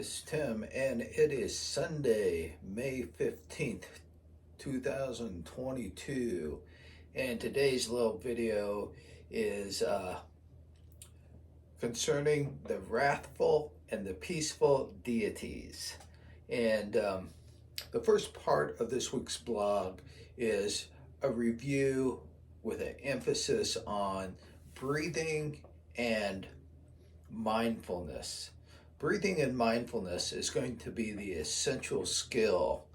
this is Tim, and it is Sunday, May 15th, 2022. And today's little video is concerning the wrathful and the peaceful deities. And the first part of this week's blog is a review with an emphasis on breathing and mindfulness. Breathing and mindfulness is going to be the essential skill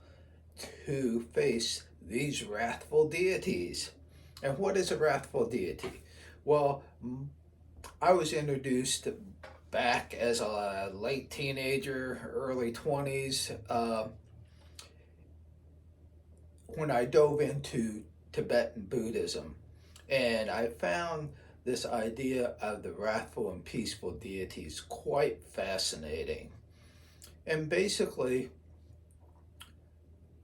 to face these wrathful deities. And what is a wrathful deity? Well, I was introduced back as a late teenager, early 20s, when I dove into Tibetan Buddhism. And I found this idea of the wrathful and peaceful deities quite fascinating. And basically,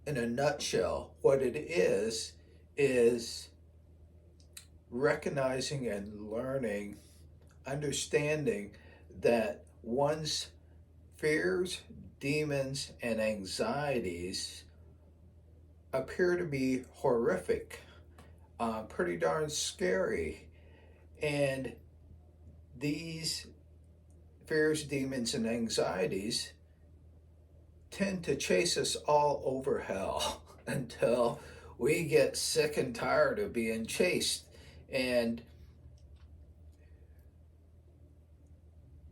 in a nutshell, what it is recognizing and learning, understanding that one's fears, demons, and anxieties appear to be horrific, pretty darn scary. And these fears, demons, and anxieties tend to chase us all over hell until we get sick and tired of being chased. And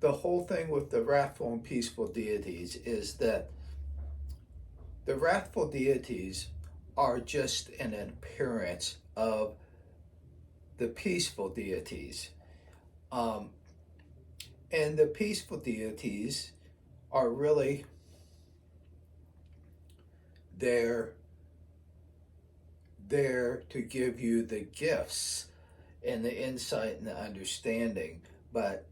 the whole thing with the wrathful and peaceful deities is that the wrathful deities are just an appearance of the peaceful deities. And the peaceful deities are really there to give you the gifts and the insight and the understanding. But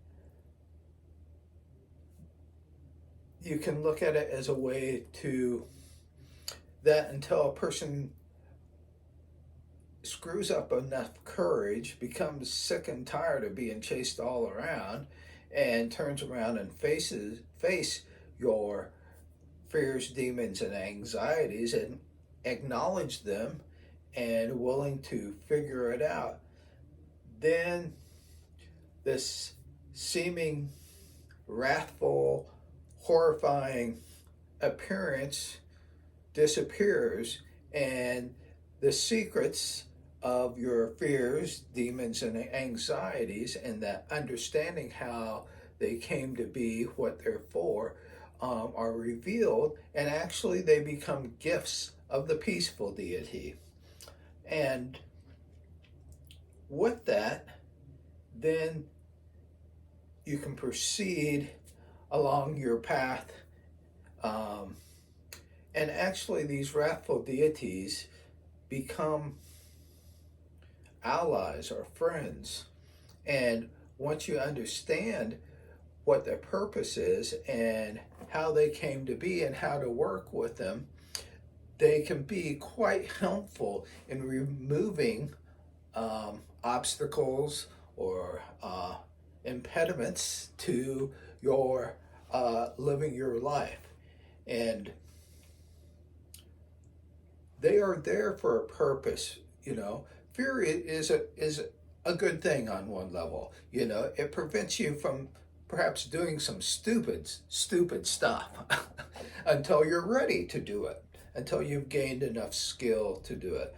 you can look at it as a way to that until a person screws up enough courage, becomes sick and tired of being chased all around, and turns around and face your fears, demons, and anxieties, and acknowledge them and willing to figure it out. Then this seeming wrathful, horrifying appearance disappears, and the secrets of your fears, demons, and anxieties, and that understanding how they came to be, what they're for, are revealed, and actually they become gifts of the peaceful deity. And with that, then you can proceed along your path. And actually, these wrathful deities become allies or friends. And once you understand what their purpose is and how they came to be and how to work with them, they can be quite helpful in removing obstacles or impediments to your living your life. And they are there for a purpose. Fear is a good thing on one level. It prevents you from perhaps doing some stupid stuff until you're ready to do it, until you've gained enough skill to do it.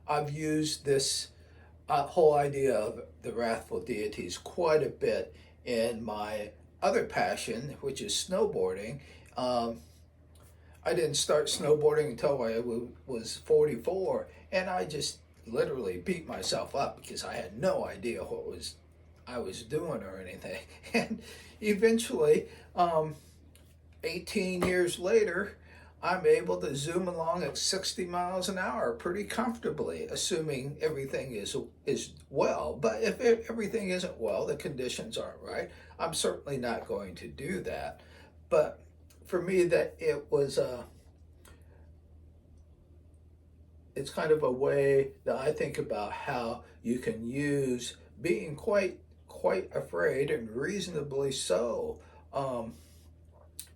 I've used this whole idea of the wrathful deities quite a bit in my other passion, which is snowboarding. I didn't start snowboarding until I was 44, and I just literally beat myself up because I had no idea what I was doing or anything. And eventually, 18 years later, I'm able to zoom along at 60 miles an hour pretty comfortably, assuming everything is well. But if everything isn't well, the conditions aren't right, I'm certainly not going to do that. But for me, that it's kind of a way that I think about how you can use being quite afraid, and reasonably so, Um,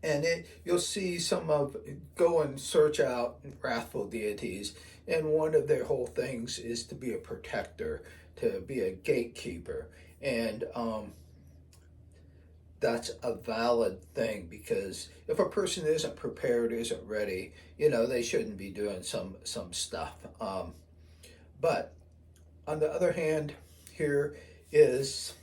and you'll see some of, go and search out wrathful deities, and one of their whole things is to be a protector, to be a gatekeeper. And that's a valid thing, because if a person isn't prepared, isn't ready, they shouldn't be doing some stuff. But on the other hand, here is,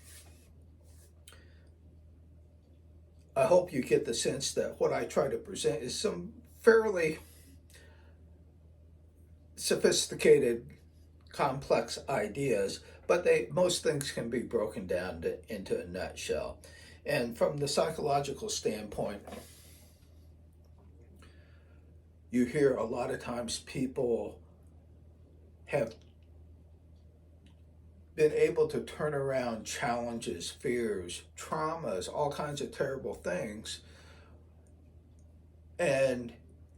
I hope you get the sense that what I try to present is some fairly sophisticated, complex ideas, but most things can be broken down into a nutshell. And from the psychological standpoint, you hear a lot of times people have been able to turn around challenges, fears, traumas, all kinds of terrible things. And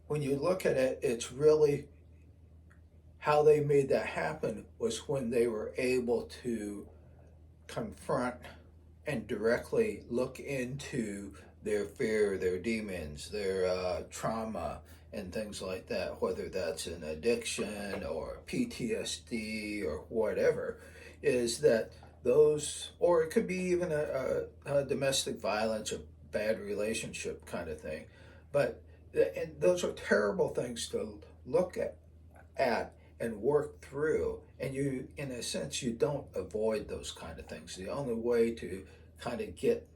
when you look at it, it's really how they made that happen was when they were able to confront and directly look into their fear, their demons, their trauma, and things like that, whether that's an addiction or PTSD or whatever, is that those, or it could be even a domestic violence or bad relationship kind of thing. But and those are terrible things to look at and work through. And you, in a sense, you don't avoid those kind of things. The only way to kind of get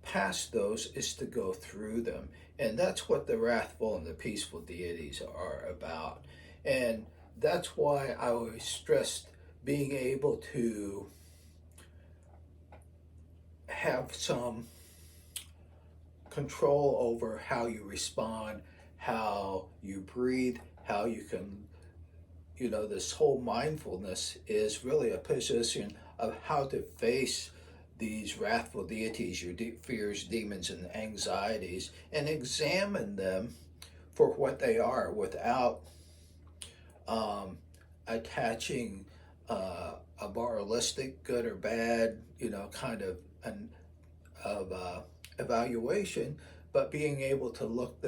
past those is to go through them. And that's what the wrathful and the peaceful deities are about. And that's why I always stressed being able to have some control over how you respond, how you breathe, how you can, this whole mindfulness is really a position of how to face these wrathful deities, your fears, demons, and anxieties, and examine them for what they are without attaching a moralistic, good or bad, kind of evaluation, but being able to look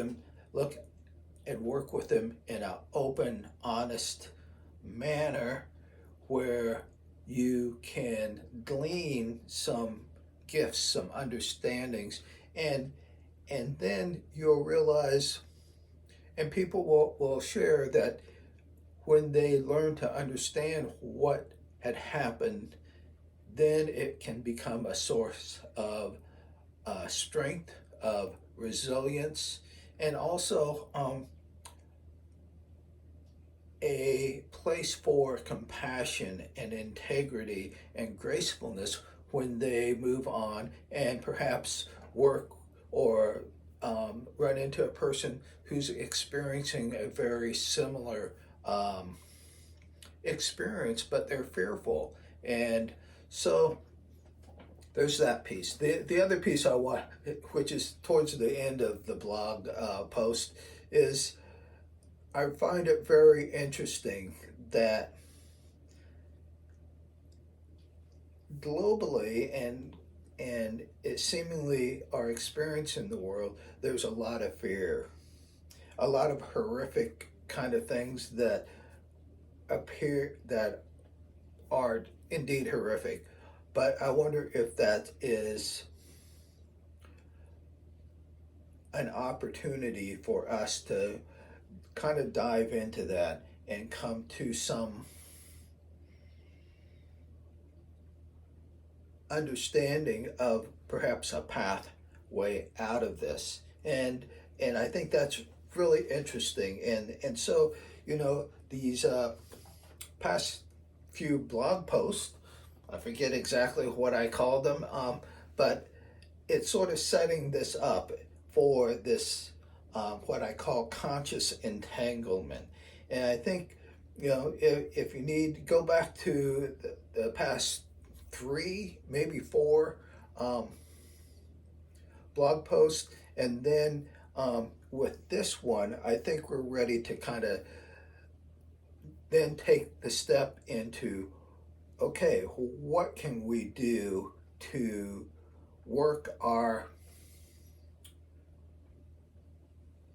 and work with them in an open, honest manner where you can glean some gifts, some understandings, and then you'll realize, and people will share that when they learn to understand what had happened, then it can become a source of strength, of resilience, and also a place for compassion and integrity and gracefulness when they move on and perhaps work or run into a person who's experiencing a very similar experience, but they're fearful. And so there's that piece. The other piece I want, which is towards the end of the blog post, is I find it very interesting that globally and it seemingly our experience in the world, there's a lot of fear, a lot of horrific kind of things that appear that are indeed horrific. But I wonder if that is an opportunity for us to kind of dive into that and come to some understanding of perhaps a pathway out of this. And I think that's really interesting. And so, these past few blog posts, I forget exactly what I called them, but it's sort of setting this up for this what I call conscious entanglement. And I think, if you need, go back to the past 3, maybe 4 blog posts, and then with this one, I think we're ready to kind of then take the step into, okay, what can we do to work our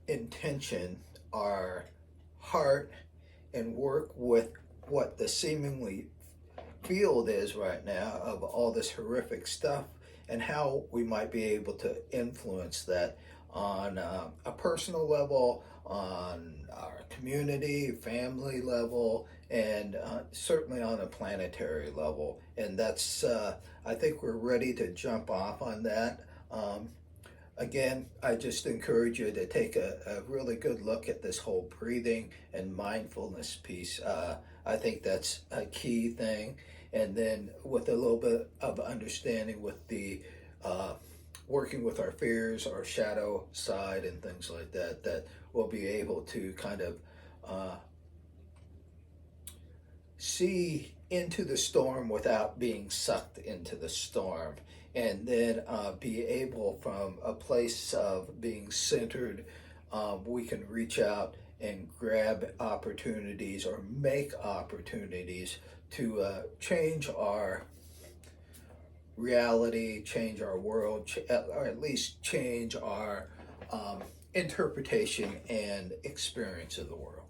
intention, our heart, and work with what the seemingly field is right now of all this horrific stuff, and how we might be able to influence that on a personal level, on our community, family level, and certainly on a planetary level. And that's, I think we're ready to jump off on that. Again, I just encourage you to take a really good look at this whole breathing and mindfulness piece. I think that's a key thing. And then with a little bit of understanding with the working with our fears, our shadow side, and things like that, that we'll be able to kind of see into the storm without being sucked into the storm, and then be able, from a place of being centered, we can reach out and grab opportunities or make opportunities to change our reality, change our world, or at least change our interpretation and experience of the world.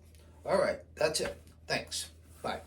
All right, that's it. Thanks. Bye.